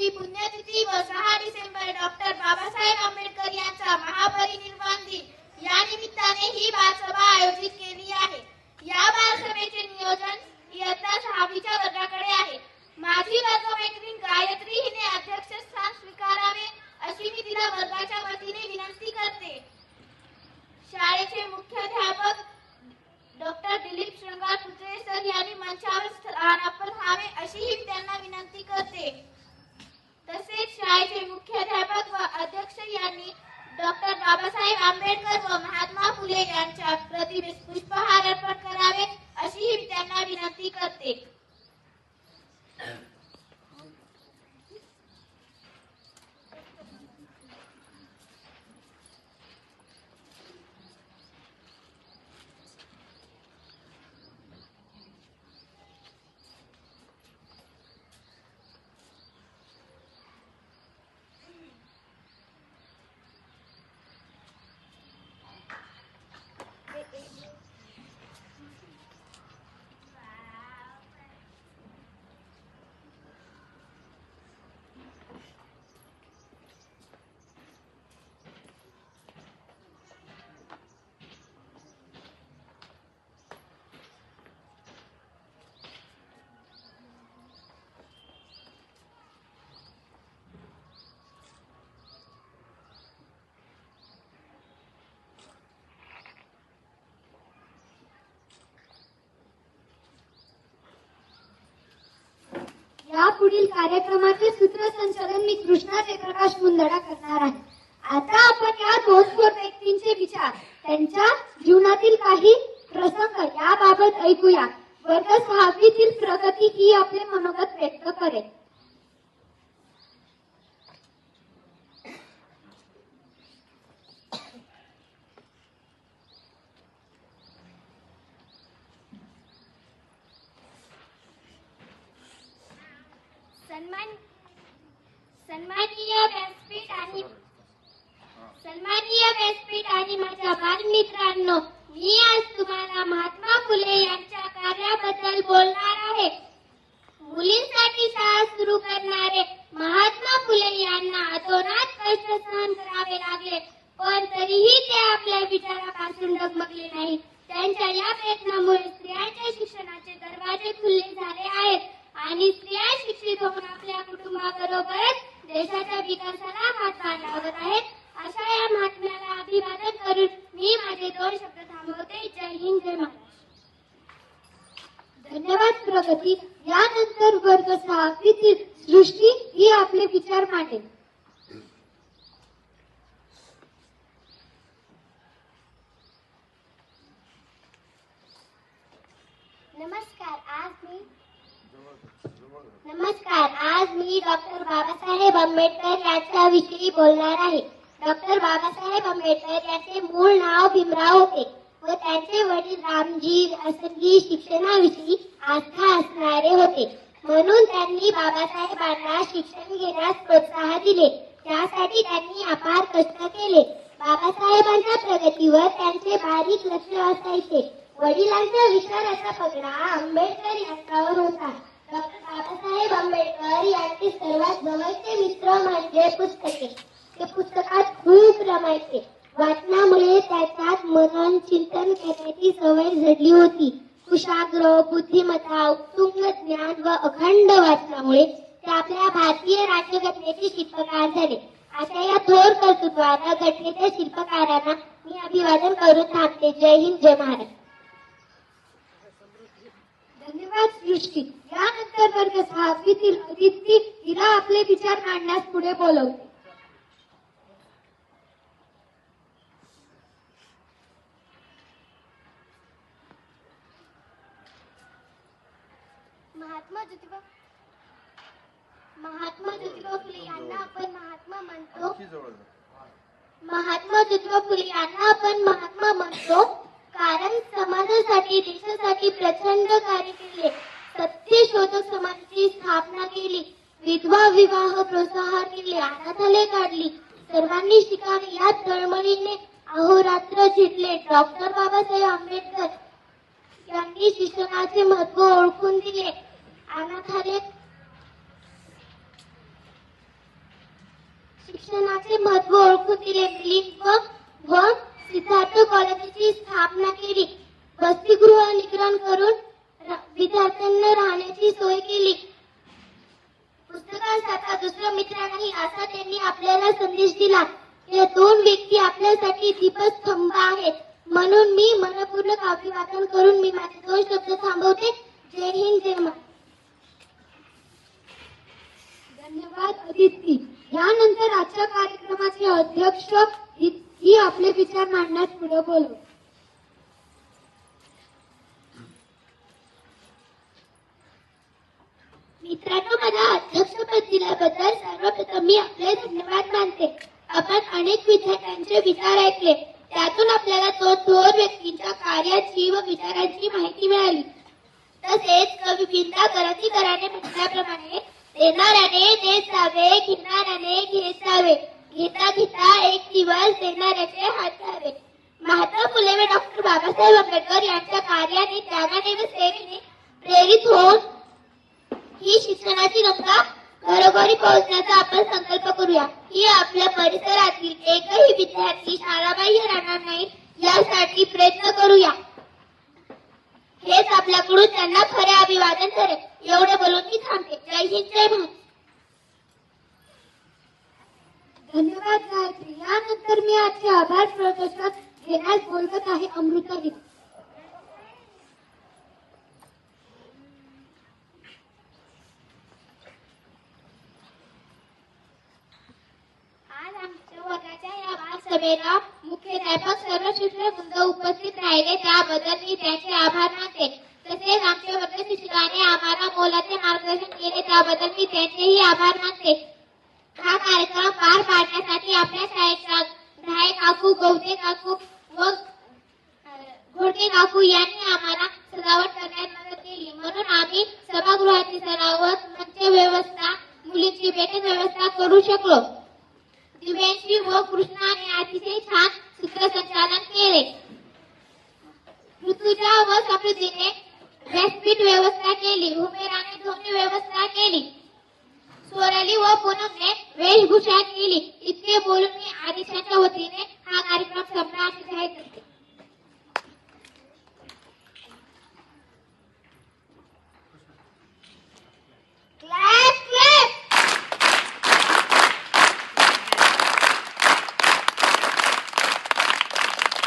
यांची पुण्यतिथी व 6 डिसेंबर डॉक्टर बाबासाहेब आंबेडकर यांचा महापरिनिर्वाण दिन या निमित्ताने ही बालसभा आयोजित केली आहे। या बालसभेचे नियोजन इयत्ता 6वीच्या वर्गाकडे आहे। माझी वर्गमैत्रीण गायत्री हिने अध्यक्षस्थान स्वीकारावे अशी मी तिला वर्गाच्या वतीने विनंती करते। शाळेचे मुख्याध्यापक डॉक्टर दिलीप श्रृंगार पुत्रे सर यांनी मंचावर स्थानापन्न व्हावे अशी ही त्यांना विनंती करते। तसेच शाळेचे मुख्याध्यापक व अध्यक्ष यांनी डॉक्टर बाबासाहेब आंबेडकर व महात्मा फुले यांच्या प्रतिमेस पुष्पहार अर्पण करावे अशी ही त्यांना विनंती करते। पुढील कार्यक्रमाचे सूत्रसंचालन मी कृष्णा जयप्रकाश मुंदडा करणार आहे। आता आपण या दोन थोर व्यक्तींचे विचार, त्यांच्या जीवनातील काही प्रसंग याबाबत ऐकूया। वर्ग 6वीतील प्रगती ही आपले मनोगत व्यक्त करेल। सन्माननीय व्यासपीठ आणि माझ्या बालमित्रांनो, मी आज तुम्हाला महात्मा फुले यांच्या कार्याबद्दल बोलणार आहे। मुलींसाठी शाळा सुरू करणारे महात्मा फुले यांना अतोनात कष्ट सहन करावे लागले, पण तरीही ते आपल्या विचारापासून डगमगले नाही। त्यांच्या या प्रयत्नामुळे स्त्रियांच्या शिक्षणाचे दरवाजे खुले झाले आहेत आणि स्त्रिया शिक्षित होऊन आपल्या कुटुंबाबरोबरच देशाच्या विकासाला हातभार लावत आहेत। अशा या महात्म्याला अभिवादन करून मी माझे 2 शब्द थांबवते। जय हिंद, जय महाराष्ट्र। धन्यवाद प्रगती। यानंतर वर्ग 6वीतील सृष्टी ही आपले विचार मांडेल। नमस्कार, आज मी डॉक्टर बाबासाहेब आंबेडकर यांच्याविषयी बोलणार आहे। डॉक्टर बाबासाहेब आंबेडकर यांचे मूळ नाव भीमराव होते व त्यांचे वडील रामजी असंगी शिक्षणाविषयी आस्था असणारे होते, म्हणून त्यांनी बाबासाहेबांना शिक्षण घेण्यास प्रोत्साहन दिले। त्यासाठी त्यांनी अपार कष्ट केले। बाबासाहेबांच्या प्रगतीवर त्यांचे बारीक लक्ष असायचे। वडिलांच्या विचाराचा पगडा आंबेडकर यांच्यावर होता। डॉक्टर बाबासाहेब आंबेडकर यांचे सर्वात जवळचे मित्र म्हणजे पुस्तके। ते पुस्तकात खूप रमायचे। वाचनामुळे त्याच्यात मनन चिंतन करण्याची सवय जडली होती। कुशाग्र, बुद्धिमत्ता, उत्तुंग ज्ञान व अखंड वाचनामुळे ते आपल्या भारतीय राज्यघटनेचे शिल्पकार झाले। अशा या थोर कर्तृत्वाला घटनेच्या शिल्पकारांना मी अभिवादन करून थांबते। जय हिंद, जय महाराष्ट्र। धन्यवाद सृष्टी। यानंतर वर्ग 6वीतील अदिती हिला आपले विचार मांडण्यास पुढे बोलवते। महात्मा ज्योतिबा फुले यांना आपण महात्मा म्हणतो। महात्मा ज्योतिबा फुले यांना आपण महात्मा म्हणतो कारण समाजासाठी, देशासाठी प्रचंड कार्य केले। सत्य शोधक समाजाची स्थापना केली, विधवा विवाह प्रोत्साहन केले, अनाथालय काढली, सर्वांनी शिकावे या तळमळीने अहोरात्र झिटले। डॉक्टर बाबासाहेब आंबेडकर यांनी शिक्षणाचे महत्त्व ओळखून दिले। अनाथालय शिक्षणाचे महत्त्व ओळखून दिले. मिलिंद व सिद्धार्थ कॉलेजची स्थापना केली. वसतिगृहांकरण करून विद्यार्थ्यांना राहण्याची सोय केली. पुस्तकांसारखा दुसरा मित्र नाही असा त्यांनी आपल्याला संदेश दिला. या दोन व्यक्ती आपल्यासाठी दीपस्तंभ आहेत. म्हणून मी मनपूर्वक अभिवादन करून मी माझे 2 शब्द थांबवते. जय हिंद, जय महाराष्ट्र. धन्यवाद अदिती. यानंतर आजच्या कार्यक्रमाचे अध्यक्ष ही आपले विचार मांडण्यास पुढे बोलू. मित्रांनो, मला अध्यक्षपद दिल्याबद्दल सर्वप्रथम मी आपले धन्यवाद मानते. आपण अनेक विद्यार्थ्यांचे विचार ऐकले. त्यातून आपल्याला थोर व्यक्तींच्या कार्याची व विचारांची माहिती मिळाली. तसेच कवी विंदा करंदीकरांनी म्हटल्याप्रमाणे देणाऱ्याने देत जावे, घेणाऱ्याने घेत जावे, घेता घेता एक दिवस देणाऱ्याचे हात घ्यावे. महात्मा फुले व डॉक्टर बाबासाहेब आंबेडकर यांच्या कार्याने, त्यागाने व सेवेने प्रेरित होऊन ही शिक्षणाची गंगा घरोघरी पोहोचण्याचा आपण संकल्प करूया. ही आपल्या परिसरातील एकही विद्यार्थी शाळाबाह्य राहणार नाही यासाठी प्रयत्न करूया. हेच आपल्याकडून त्यांना खरे अभिवादन ठरेल. एवढे बोलून मी थांबते. जय हिंद, जय महाराष्ट्र. धन्यवाद गायत्री. यानंतर मी आजचे आभार प्रदर्शन घेण्यास बोलवत आहे अमृताही. आज आमच्या वर्गाच्या या बालसभेला मुख्याध्यापक सर्व शिक्षक वृंद उपस्थित राहिले त्याबद्दल मी त्यांचे आभार मानते. तसेच आमच्या वर्ग शिक्षकाने आम्हाला मोलाचे मार्गदर्शन केले त्याबद्दल मी त्यांचेही आभार मानते. हा कार्यक्रम पार पाडण्यासाठी आपल्या शाळेच्या ढाळे काकू, गवते काकू व घोडके काकू यांनी आम्हाला सजावट करण्यात मदत केली. म्हणून आम्ही सभागृहाची सजावट, मंच व्यवस्था, मुलींची बैठक व्यवस्था करू शकलो. दिव्यांशी व कृष्णाने अतिशय छान सूत्रसंचालन केले. ऋतुजा व समृद्धीने व्यासपीठ व्यवस्था केली. उमेराने ध्वनी व्यवस्था केली. स्वराली व पूनमने वेशभूषा केली. इतके बोलून मी आदिशाच्या वतीने हा कार्यक्रम संपला असे जाहीर करते.